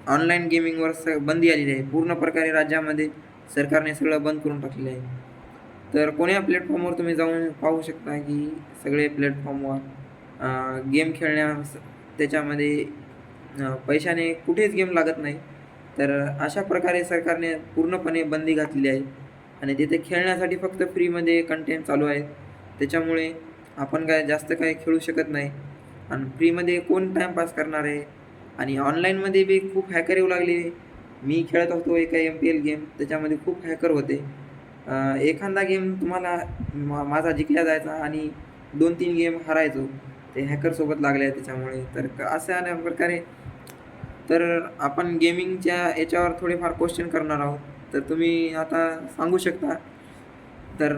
Online गेमिंगवर बंदी आलेली आहे. पूर्ण प्रकारे राज्यामध्ये सरकारने सगळं बंद करून टाकलेलं आहे. तर कोण्या प्लॅटफॉर्मवर तुम्ही जाऊन पाहू शकता की सगळे प्लॅटफॉर्मवर गेम खेळण्यास त्याच्यामध्ये पैशाने कुठेच गेम लागत नाही. तर अशा प्रकारे सरकारने पूर्णपणे बंदी घातलेली आहे आणि तिथे खेळण्यासाठी फक्त फ्रीमध्ये कंटेंट चालू आहे. त्याच्यामुळे आपण काय जास्त काही खेळू शकत नाही आणि फ्रीमध्ये कोण टाईमपास करणार आहे. आणि ऑनलाईनमध्ये बी खूप हॅकर येऊ लागले. मी खेळत होतो एका MPL गेम, त्याच्यामध्ये खूप हॅकर होते. एखादा गेम तुम्हाला माझा जिंकला जायचा आणि 2-3 गेम हरायचो. ते हॅकरसोबत लागले आहे त्याच्यामुळे. तर अशा प्रकारे तर आपण गेमिंगच्या याच्यावर थोडेफार क्वेश्चन करणार आहोत. तर तुम्ही आता सांगू शकता. तर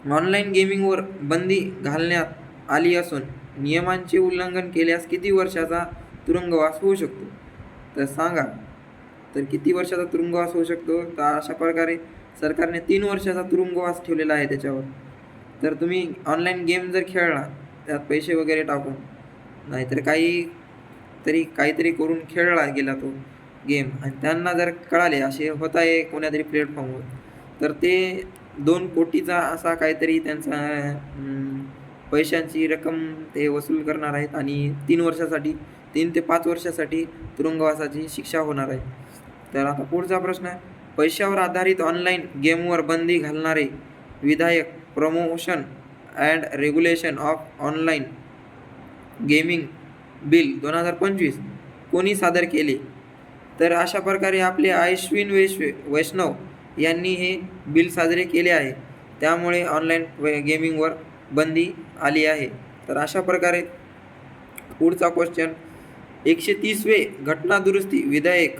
ऑनलाईन गेमिंगवर बंदी घालण्यात आली असून नियमांचे उल्लंघन केल्यास किती वर्षाचा तुरुंगवास होऊ शकतो? तर सांगा. तर किती वर्षाचा तुरुंगवास होऊ शकतो? तर अशा प्रकारे सरकारने 3 वर्षाचा तुरुंगवास ठेवलेला आहे त्याच्यावर. तर तुम्ही ऑनलाईन गेम जर खेळला त्यात पैसे वगैरे टाकून, नाहीतर काहीतरी करून खेळला गेला तो गेम आणि त्यांना जर कळाले असे होत आहे कोण्यातरी प्लॅटफॉर्मवर, तर ते 2 कोटीचा असा काहीतरी त्यांचा पैशांची रक्कम ते वसूल करणार आहेत आणि 3 ते 5 वर्षासाठी तुरुंगवासाची शिक्षा होणार आहे. तर आता पुढचा प्रश्न आहे, पैशावर आधारित ऑनलाईन गेमवर बंदी घालणारे विधेयक promotion and regulation of online gaming bill 2025 कोणी सादर केले? तर अशा प्रकारे आपले अश्विन वैष्णव यांनी हे बिल सादर केले आहे. त्यामुळे ऑनलाईन गेमिंगवर बंदी आली आहे. तर अशा प्रकारे पुढचा क्वेश्चन, 130वे घटना दुरुस्ती विधेयक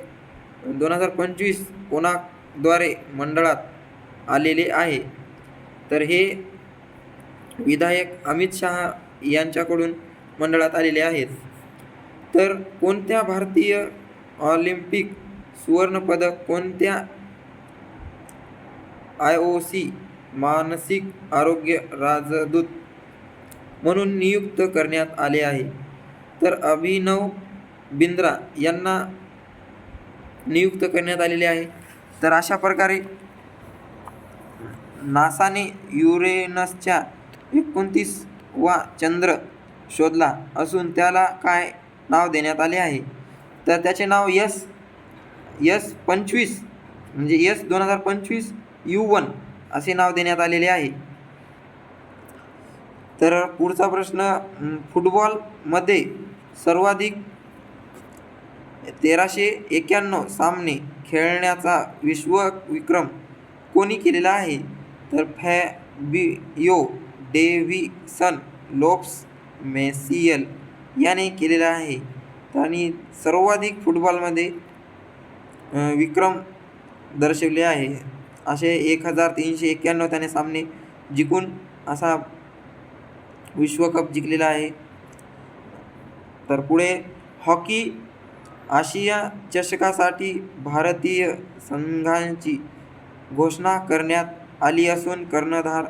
2025 कोणाद्वारे मंडळात आलेले आहे? तर हे विधायक अमित शहा यांच्याकडून मंडळात आलेले आहेत. तर कोणत्या भारतीय ऑलिम्पिक सुवर्णपदक कोणत्या IOC मानसिक आरोग्य राजदूत म्हणून नियुक्त करण्यात आले आहे? तर अभिनव बिंद्रा यांना नियुक्त करण्यात आलेले आहे. तर अशा प्रकारे नासाने युरेनसच्या 29वा चंद्र शोधला असून त्याला काय नाव देण्यात आले आहे? तर त्याचे नाव S25 म्हणजे S2025U1 असे नाव देण्यात आलेले आहे. तर पुढचा प्रश्न, फुटबॉलमध्ये सर्वाधिक 1391 सामने खेळण्याचा विश्वविक्रम कोणी केलेला आहे? तर फॅबियो डेव्हिसन लोप्स मेसियल याने केलेला आहे. आणि सर्वाधिक फुटबॉलमध्ये विक्रम दर्शवले आहे. असे 1391 त्याने सामने जिंकून असा विश्वकप जिंकलेला आहे. तर पुढे हॉकी आशिया चषकासाठी भारतीय संघाची घोषणा करण्यात आली असून कर्णधार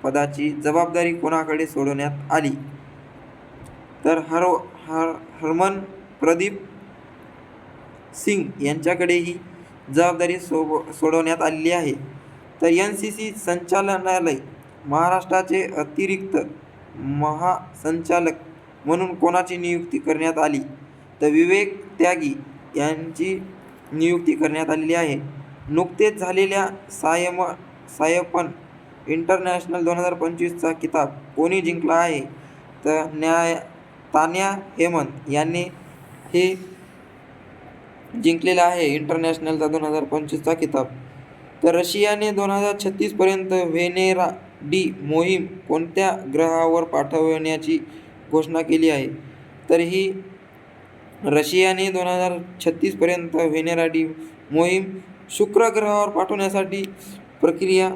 पदाची जबाबदारी कोणाकडे सोडवण्यात आली? तर हरमनप्रदीप सिंग यांच्याकडे ही जबाबदारी सोडवण्यात आलेली आहे. तर NCC संचालनालय महाराष्ट्राचे अतिरिक्त महासंचालक म्हणून कोणाची नियुक्ती करण्यात आली? तर विवेक त्यागी यांची नियुक्ती करण्यात आलेली आहे. नुकतेच झालेल्या सायपन इंटरनॅशनल 2025चा किताब कोणी जिंकला आहे? तर तान्या हेमंत यांनी हे जिंकलेला आहे इंटरनॅशनलचा 2025चा किताब. तर रशियाने 2036 पर्यंत व्हेनेरा डी मोहीम कोणत्या ग्रहावर पाठवण्याची घोषणा केली आहे? तर ही रशियाने 2036 पर्यंत व्हेनेरा डी मोहीम शुक्र ग्रहावर पाठवण्यासाठी प्रक्रिया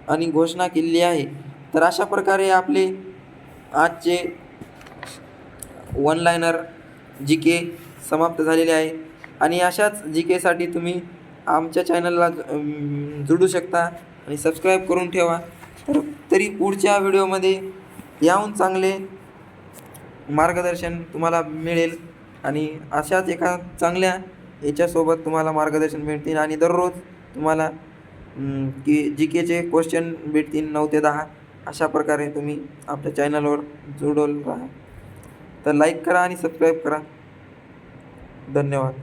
आणि घोषणा केलेली आहे. तर अशा प्रकारे आपले आजचे वन लायनर GK समाप्त झालेले आहे. आणि अशाच GKसाठी तुम्ही आमच्या चॅनलला जोडू शकता आणि सबस्क्राईब करून ठेवा. तरी पुढच्या व्हिडिओमध्ये याहून चांगले मार्गदर्शन तुम्हाला मिळेल. आणि अशाच एका चांगल्या याच्यासोबत तुम्हाला मार्गदर्शन भेटतील आणि दररोज तुम्हाला की जी केचे क्वेश्चन भेटतील 9 ते 10 अशा प्रकारे तुम्ही आपल्या चॅनलवर जोडून राहा. तर लाईक करा आणि सबस्क्राईब करा. धन्यवाद.